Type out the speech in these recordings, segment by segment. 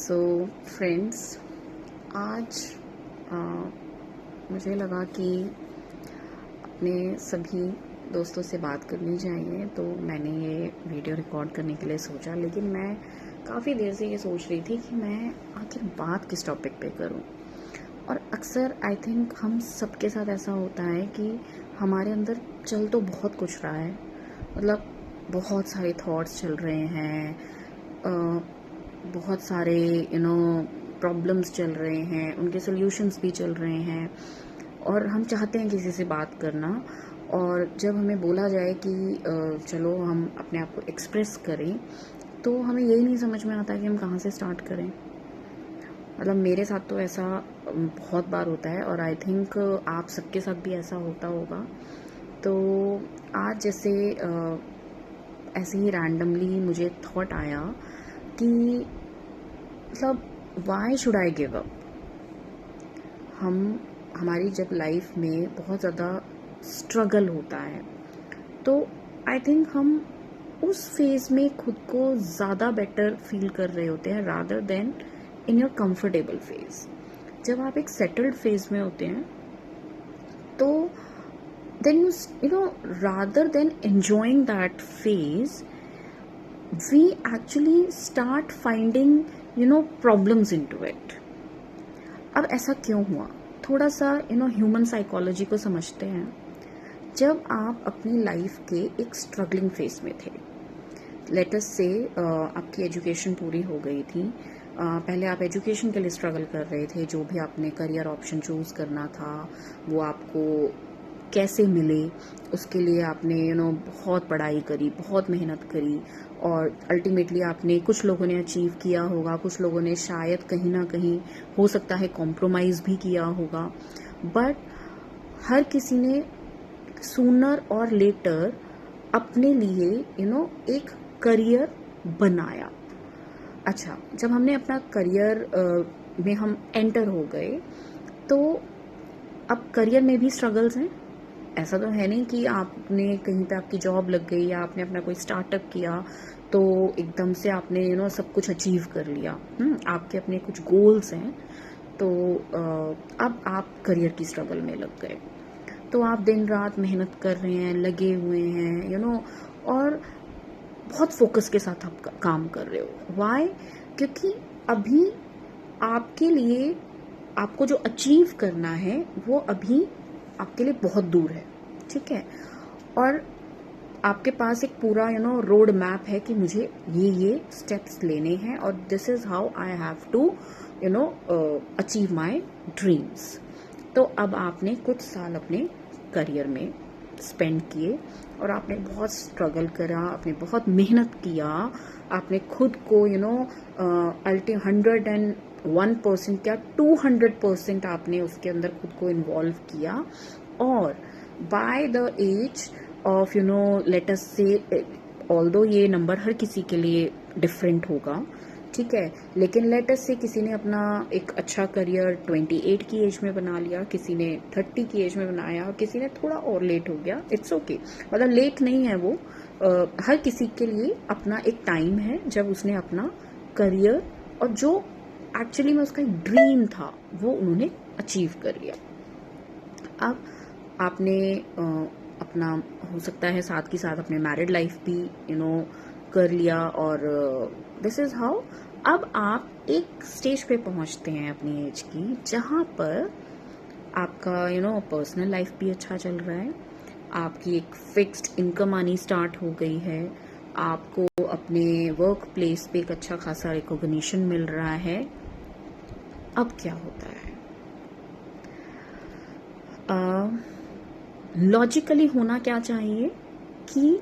So friends, आज मुझे लगा कि अपने सभी दोस्तों से बात करनी चाहिए, तो मैंने ये वीडियो रिकॉर्ड करने के लिए सोचा। लेकिन मैं काफ़ी देर से ये सोच रही थी कि मैं आखिर बात किस टॉपिक पे करूं। और अक्सर आई थिंक हम सबके साथ ऐसा होता है कि हमारे अंदर चल तो बहुत कुछ रहा है, मतलब बहुत सारे थॉट्स चल रहे हैं, बहुत सारे प्रॉब्लम्स चल रहे हैं, उनके सॉल्यूशंस भी चल रहे हैं, और हम चाहते हैं किसी से बात करना। और जब हमें बोला जाए कि चलो हम अपने आप को एक्सप्रेस करें, तो हमें यही नहीं समझ में आता कि हम कहाँ से स्टार्ट करें। मतलब मेरे साथ तो ऐसा बहुत बार होता है, और आई थिंक आप सबके साथ भी ऐसा होता होगा। तो आज जैसे ऐसे ही रैंडमली मुझे थॉट आया कि मतलब why should I give up. हमारी जब लाइफ में बहुत ज़्यादा स्ट्रगल होता है, तो आई थिंक हम उस फेज़ में खुद को ज़्यादा बेटर फील कर रहे होते हैं rather than in your comfortable phase. जब आप एक सेटल्ड फेज़ में होते हैं, तो then you know rather than enjoying that phase, we actually start finding problems into it. अब ऐसा क्यों हुआ, थोड़ा सा ह्यूमन साइकोलॉजी को समझते हैं। जब आप अपनी लाइफ के एक स्ट्रगलिंग फेज में थे, लेट अस से आपकी एजुकेशन पूरी हो गई थी, पहले आप एजुकेशन के लिए स्ट्रगल कर रहे थे, जो भी आपने करियर ऑप्शन चूज़ करना था वो आपको कैसे मिले, उसके लिए आपने बहुत पढ़ाई करी, बहुत मेहनत करी, और अल्टीमेटली आपने, कुछ लोगों ने अचीव किया होगा, कुछ लोगों ने शायद कहीं ना कहीं हो सकता है कॉम्प्रोमाइज़ भी किया होगा, बट हर किसी ने सूनर और लेटर अपने लिए एक करियर बनाया। अच्छा, जब हमने अपना करियर में हम एंटर हो गए, तो अब करियर में भी स्ट्रगल्स हैं। ऐसा तो है नहीं कि आपने कहीं पे आपकी जॉब लग गई या आपने अपना कोई स्टार्टअप किया तो एकदम से आपने सब कुछ अचीव कर लिया। आपके अपने कुछ गोल्स हैं, तो अब आप करियर की स्ट्रगल में लग गए, तो आप दिन रात मेहनत कर रहे हैं, लगे हुए हैं और बहुत फोकस के साथ आप काम कर रहे हो। व्हाई? क्योंकि अभी आपके लिए, आपको जो अचीव करना है वो अभी आपके लिए बहुत दूर है, ठीक है। और आपके पास एक पूरा रोड मैप है कि मुझे ये स्टेप्स लेने हैं, और this is how I have to achieve my dreams. तो अब आपने कुछ साल अपने करियर में स्पेंड किए, और आपने बहुत स्ट्रगल करा, आपने बहुत मेहनत किया, आपने खुद को 101% क्या 200% आपने उसके अंदर खुद को इन्वॉल्व किया। और by the age of let us say, although ये नंबर हर किसी के लिए डिफरेंट होगा, ठीक है, लेकिन लेट अस से किसी ने अपना एक अच्छा करियर 28 की एज में बना लिया, किसी ने 30 की एज में बनाया, और किसी ने थोड़ा और लेट हो गया। इट्स ओके, मतलब लेट नहीं है वो। हर किसी के लिए अपना एक टाइम है जब उसने अपना करियर, और जो एक्चुअली में उसका एक ड्रीम था, वो उन्होंने अचीव कर लिया। अब आपने अपना, हो सकता है साथ के साथ अपने मैरिड लाइफ भी कर लिया, और दिस इज हाउ अब आप एक स्टेज पे पहुंचते हैं अपनी एज की, जहां पर आपका पर्सनल लाइफ भी अच्छा चल रहा है, आपकी एक फिक्स्ड इनकम आनी स्टार्ट हो गई है, आपको अपने वर्क प्लेस पे एक अच्छा खासा रिकॉग्निशन मिल रहा है। अब क्या होता है, लॉजिकली होना क्या चाहिए कि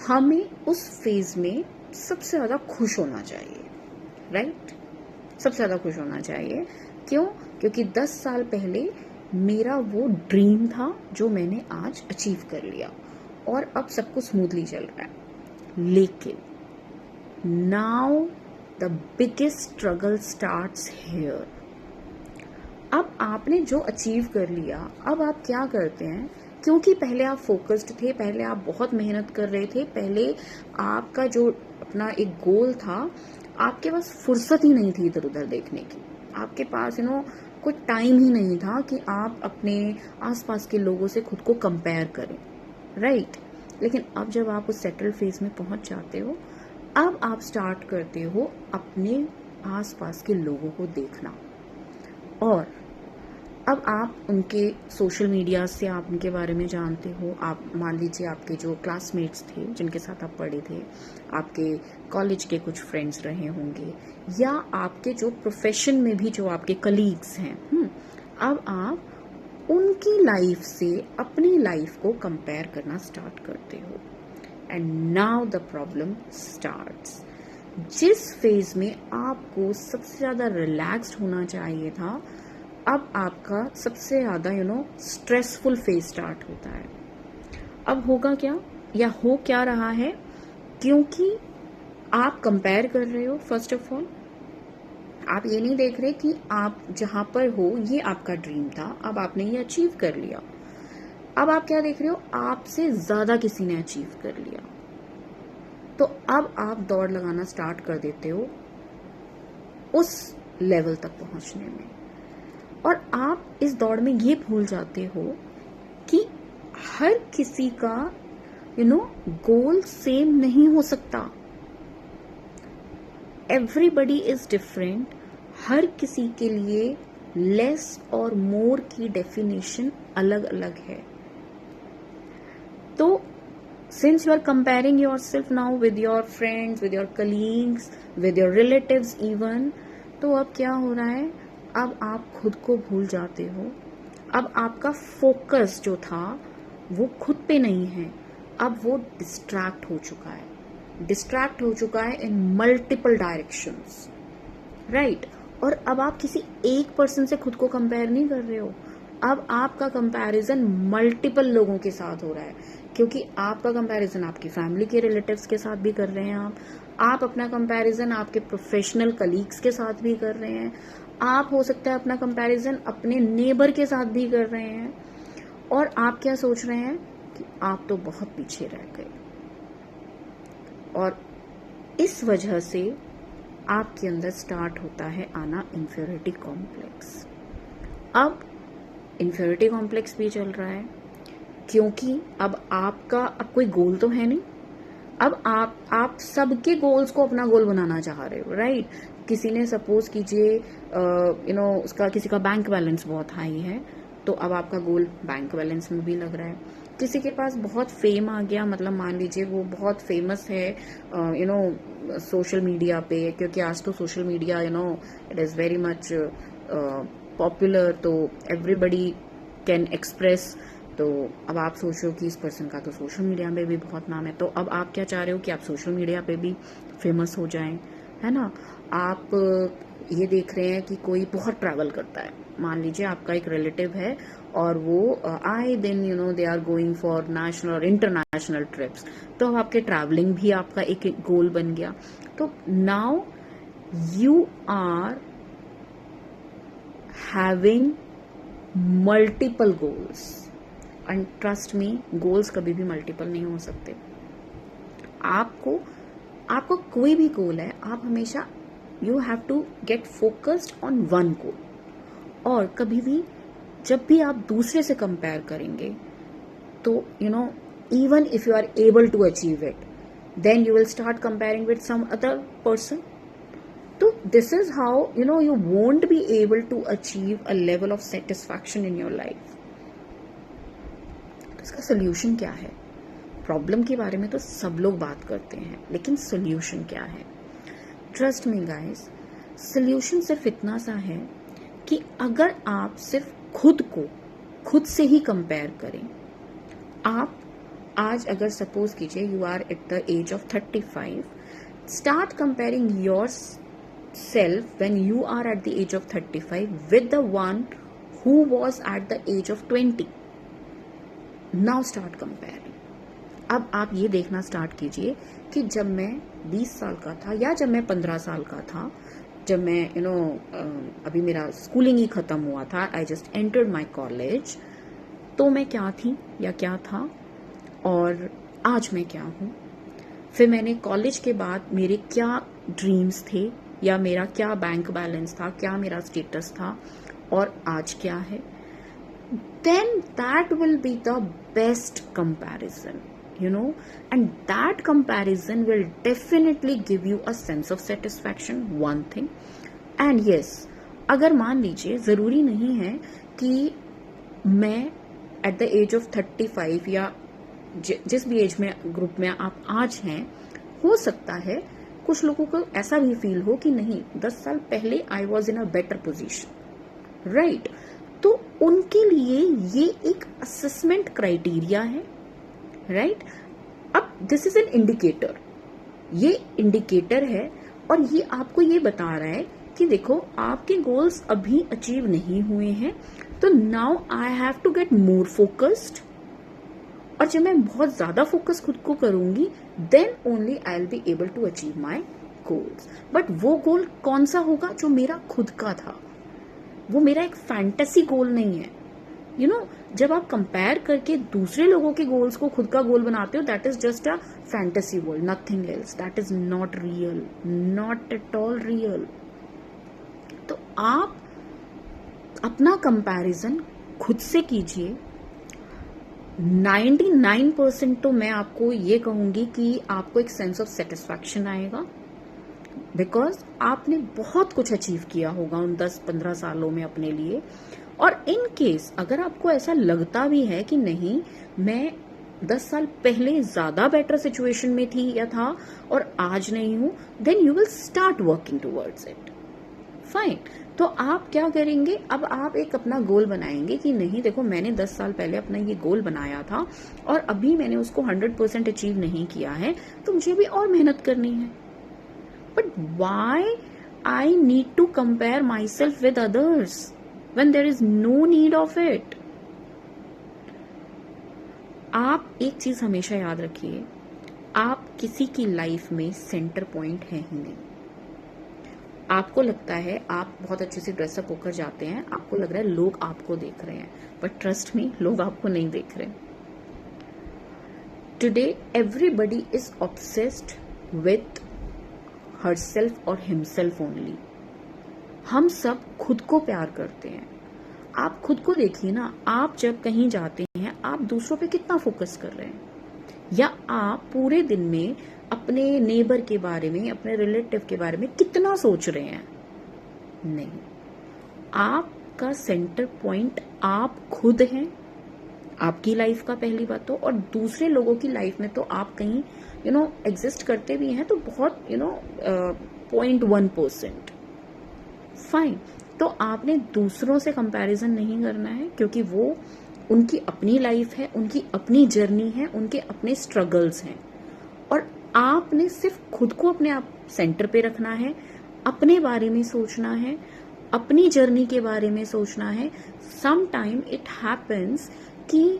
हमें उस फेज में सबसे ज़्यादा खुश होना चाहिए, राइट? सबसे ज़्यादा खुश होना चाहिए। क्यों? क्योंकि 10 साल पहले मेरा वो ड्रीम था जो मैंने आज अचीव कर लिया, और अब सब कुछ स्मूथली चल रहा है। लेकिन now the biggest struggle starts here. अब आपने जो अचीव कर लिया, अब आप क्या करते हैं, क्योंकि पहले आप फोकस्ड थे, पहले आप बहुत मेहनत कर रहे थे, पहले आपका जो अपना एक गोल था आपके पास फुर्सत ही नहीं थी इधर उधर देखने की, आपके पास कोई टाइम ही नहीं था कि आप अपने आसपास के लोगों से खुद को कंपेयर करें, राइट। लेकिन अब जब आप उस सेटल फेज में पहुंच जाते हो, अब आप स्टार्ट करते हो अपने आसपास के लोगों को देखना, और अब आप उनके सोशल मीडिया से आप उनके बारे में जानते हो। आप मान लीजिए आपके जो क्लासमेट्स थे जिनके साथ आप पढ़े थे, आपके कॉलेज के कुछ फ्रेंड्स रहे होंगे, या आपके जो प्रोफेशन में भी जो आपके कलीग्स हैं, अब आप उनकी लाइफ से अपनी लाइफ को कंपेयर करना स्टार्ट करते हो। And now the problem starts. जिस फेज में आपको सबसे ज़्यादा रिलैक्स्ड होना चाहिए था, अब आपका सबसे ज़्यादा स्ट्रेसफुल फेज स्टार्ट होता है। अब होगा क्या, या हो क्या रहा है, क्योंकि आप कंपेयर कर रहे हो। फर्स्ट ऑफ ऑल आप ये नहीं देख रहे कि आप जहां पर हो ये आपका ड्रीम था, अब आपने ये अचीव कर लिया। अब आप क्या देख रहे हो, आपसे ज्यादा किसी ने अचीव कर लिया, तो अब आप दौड़ लगाना स्टार्ट कर देते हो उस लेवल तक पहुंचने में। और आप इस दौड़ में ये भूल जाते हो कि हर किसी का गोल सेम नहीं हो सकता। Everybody is different. हर किसी के लिए लेस और मोर की डेफिनेशन अलग अलग है। तो since you are comparing your self now with your friends, with your colleagues, with your relatives even, तो अब क्या हो रहा है, अब आप खुद को भूल जाते हो। अब आपका फोकस जो था वो खुद पे नहीं है, अब वो डिस्ट्रैक्ट हो चुका है इन मल्टीपल डायरेक्शंस, राइट। और अब आप किसी एक पर्सन से खुद को कंपेयर नहीं कर रहे हो, अब आपका कंपैरिजन मल्टीपल लोगों के साथ हो रहा है, क्योंकि आपका कंपैरिजन आपकी फैमिली के रिलेटिव्स के साथ भी कर रहे हैं, आप अपना कंपैरिजन आपके प्रोफेशनल कलीग्स के साथ भी कर रहे हैं, आप हो सकता है अपना कंपैरिजन अपने नेबर के साथ भी कर रहे हैं, और आप क्या सोच रहे हैं कि आप तो बहुत पीछे रह गए। और इस वजह से आपके अंदर स्टार्ट होता है आना इंफीरियरिटी कॉम्प्लेक्स। अब इंफीरियरिटी कॉम्प्लेक्स भी चल रहा है, क्योंकि अब कोई गोल तो है नहीं। अब आप सबके गोल्स को अपना गोल बनाना चाह रहे हो, राइट। किसी ने सपोज कीजिए उसका किसी का बैंक बैलेंस बहुत हाई है, तो अब आपका गोल बैंक बैलेंस में भी लग रहा है। किसी के पास बहुत फेम आ गया, मतलब मान लीजिए वो बहुत फेमस है सोशल मीडिया पे, क्योंकि आज तो social media it is very much popular, तो एवरीबडी कैन एक्सप्रेस। तो अब आप सोचो कि इस पर्सन का तो सोशल मीडिया पे भी बहुत नाम है, तो अब आप क्या चाह रहे हो कि आप सोशल मीडिया पे भी फेमस हो जाएं, है ना। आप ये देख रहे हैं कि कोई बहुत ट्रैवल करता है, मान लीजिए आपका एक रिलेटिव है और वो आए दिन they are going for national और इंटरनेशनल ट्रिप्स, तो अब आपके ट्रैवलिंग भी आपका एक गोल बन गया। तो now you are having multiple goals, and trust me, goals कभी भी मल्टीपल नहीं हो सकते। आपको कोई भी गोल है, आप हमेशा you have to get focused on one goal. और कभी भी जब भी आप दूसरे से कंपेयर करेंगे, तो even if you are able to achieve it, then you will start comparing with some other person. तो this is how you won't be able to achieve a level of satisfaction in your life. इसका solution क्या है? Problem के बारे में तो सब लोग बात करते हैं, लेकिन सोल्यूशन क्या है? ट्रस्ट मी गाइस, सोल्यूशन सिर्फ इतना सा है कि अगर आप सिर्फ खुद से ही कंपेयर करें, आप आज अगर सपोज कीजिए you are at the age of 35, start comparing your self when you are at the age of 35 with the one who was at the age of 20। Now start comparing. अब आप ये देखना start कीजिए कि जब मैं 20 साल का था या जब मैं 15 साल का था, जब मैं अभी मेरा स्कूलिंग ही खत्म हुआ था, I just entered my college, तो मैं क्या थी या क्या था, और आज मैं क्या हूँ। फिर मैंने कॉलेज के बाद मेरे क्या ड्रीम्स थे, या मेरा क्या बैंक बैलेंस था, क्या मेरा स्टेटस था, और आज क्या है, then that will be the best comparison, and that comparison will definitely give you a sense of satisfaction, one thing. And yes, अगर मान लीजिए ज़रूरी नहीं है कि मैं at the age of 35 या जिस भी एज में ग्रुप में आप आज हैं, हो सकता है कुछ लोगों को ऐसा भी फील हो कि नहीं, 10 साल पहले I was in a better position, right. तो उनके लिए ये एक असेसमेंट क्राइटेरिया है, राइट। अब दिस इज एन इंडिकेटर, ये इंडिकेटर है, और ये आपको ये बता रहा है कि देखो आपके गोल्स अभी अचीव नहीं हुए हैं, तो now I have to get more focused, और जब मैं बहुत ज्यादा फोकस खुद को करूंगी, then only I will be able to achieve my goals. But वो गोल कौन सा होगा? जो मेरा खुद का था, वो मेरा एक फैंटेसी गोल नहीं है। जब आप कंपेयर करके दूसरे लोगों के गोल्स को खुद का गोल बनाते हो, that is just a fantasy world, nothing else, that is not real, not at all real. तो आप अपना कंपैरिजन खुद से कीजिए। 99% तो मैं आपको ये कहूंगी कि आपको एक सेंस ऑफ सेटिस्फैक्शन आएगा, बिकॉज आपने बहुत कुछ अचीव किया होगा उन 10-15 सालों में अपने लिए। और इन केस अगर आपको ऐसा लगता भी है कि नहीं, मैं 10 साल पहले ज्यादा बेटर सिचुएशन में थी या था और आज नहीं हूं, then you will start working towards it, fine. तो आप क्या करेंगे? अब आप एक अपना गोल बनाएंगे कि नहीं देखो, मैंने 10 साल पहले अपना ये गोल बनाया था और अभी मैंने उसको 100% अचीव नहीं किया है, तो मुझे भी और मेहनत करनी है। But why I need to compare my self with others when there is no need of it? आप एक चीज हमेशा याद रखिए, आप किसी की लाइफ में सेंटर पॉइंट है ही नहीं। आपको लगता है आप बहुत अच्छे से ड्रेसअप होकर जाते हैं, आपको लग रहा है लोग आपको देख रहे हैं, बट ट्रस्ट मी, लोग आपको नहीं देख रहे। Today everybody is obsessed with herself और हिमसेल्फ ओनली। हम सब खुद को प्यार करते हैं। आप खुद को देखिए ना, आप जब कहीं जाते हैं आप दूसरों पे कितना फोकस कर रहे हैं, या आप पूरे दिन में अपने नेबर के बारे में, अपने रिलेटिव के बारे में कितना सोच रहे हैं? नहीं, आपका सेंटर पॉइंट आप खुद हैं, आपकी लाइफ का पहली बात तो। और दूसरे लोगों की लाइफ में तो आप कहीं एग्जिस्ट करते भी हैं, तो बहुत 0.1%, फाइन। तो आपने दूसरों से कंपैरिजन नहीं करना है, क्योंकि वो उनकी अपनी लाइफ है, उनकी अपनी जर्नी है, उनके अपने स्ट्रगल्स हैं, और आपने सिर्फ खुद को अपने आप सेंटर पे रखना है, अपने बारे में सोचना है, अपनी जर्नी के बारे में सोचना है। सम टाइम इट हैपेंस कि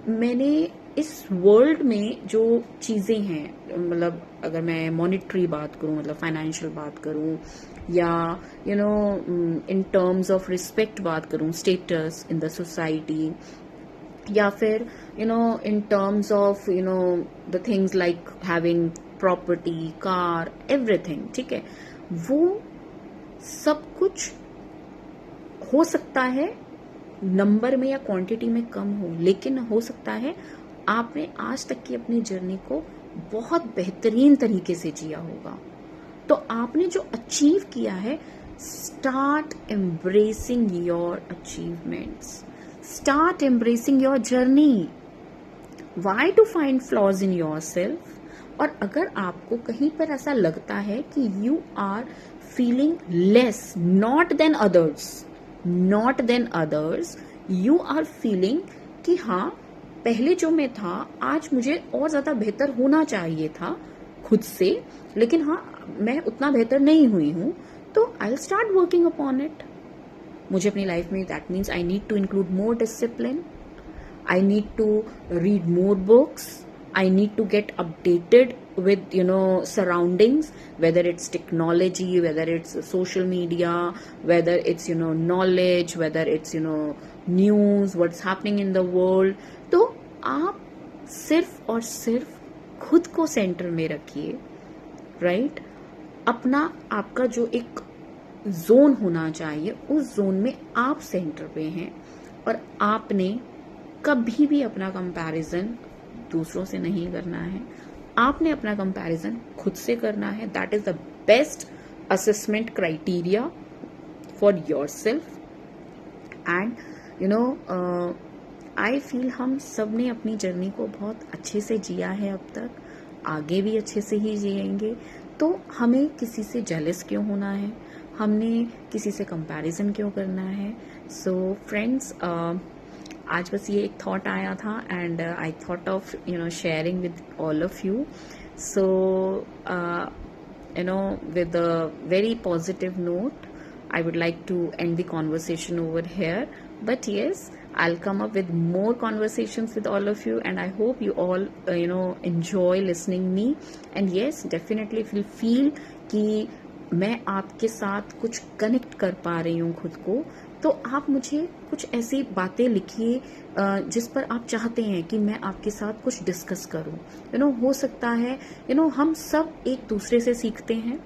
मैंने इस वर्ल्ड में जो चीजें हैं, मतलब अगर मैं मॉनिटरी बात करूं, मतलब फाइनेंशियल बात करूं, या इन टर्म्स ऑफ रिस्पेक्ट बात करूं, स्टेटस इन द सोसाइटी, या फिर in terms of the things like having property, car, everything, ठीक है, वो सब कुछ हो सकता है नंबर में या क्वांटिटी में कम हो, लेकिन हो सकता है आपने आज तक की अपनी जर्नी को बहुत बेहतरीन तरीके से जिया होगा। तो आपने जो अचीव किया है, start embracing your achievements, start embracing your journey. Why to find flaws in yourself? और अगर आपको कहीं पर ऐसा लगता है कि you are feeling less, not than others, you are feeling कि हाँ, पहले जो मैं था आज मुझे और ज्यादा बेहतर होना चाहिए था खुद से, लेकिन हाँ मैं उतना बेहतर नहीं हुई हूँ, तो I'll start working upon it. मुझे अपनी लाइफ में that means I need to include more discipline, I need to read more books, I need to get updated with surroundings, whether it's technology, whether it's social media, whether it's knowledge, whether it's news, what's happening in the world. तो आप सिर्फ और सिर्फ खुद को centre में रखिए, right. अपना आपका जो एक जोन होना चाहिए, उस जोन में आप सेंटर पे हैं, और आपने कभी भी अपना कंपैरिजन दूसरों से नहीं करना है। आपने अपना कंपैरिजन खुद से करना है। That is the best assessment criteria for yourself. And you know I feel हम सब ने अपनी जर्नी को बहुत अच्छे से जिया है अब तक, आगे भी अच्छे से ही जिएंगे। तो हमें किसी से जेलस क्यों होना है, हमने किसी से कंपैरिजन क्यों करना है। सो फ्रेंड्स, आज बस ये एक थॉट आया था, and I thought of sharing with all of you. So with a very positive note, I would like to end the conversation over here. But yes, I'll come up with more conversations with all of you, and I hope you all enjoy listening me. And yes, definitely will feel कि मैं आपके साथ कुछ connect कर पा रही हूँ खुद को। तो आप मुझे कुछ ऐसी बातें लिखिए जिस पर आप चाहते हैं कि मैं आपके साथ कुछ डिस्कस करूँ। हो सकता है हम सब एक दूसरे से सीखते हैं।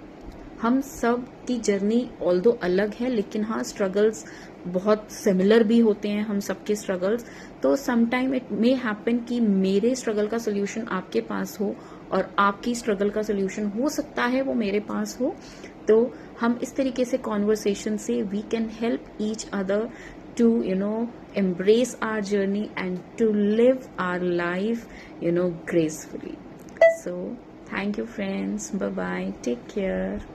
हम सब की जर्नी ऑल्दो अलग है, लेकिन हाँ, स्ट्रगल्स बहुत सिमिलर भी होते हैं हम सबके स्ट्रगल्स। तो समटाइम इट मे हैपन कि मेरे स्ट्रगल का सोल्यूशन आपके पास हो, और आपकी स्ट्रगल का सोल्यूशन हो सकता है वो मेरे पास हो। तो हम इस तरीके से कॉन्वर्सेशन से we can help each other to embrace our journey and to live our life gracefully. So thank you friends, bye bye, take care.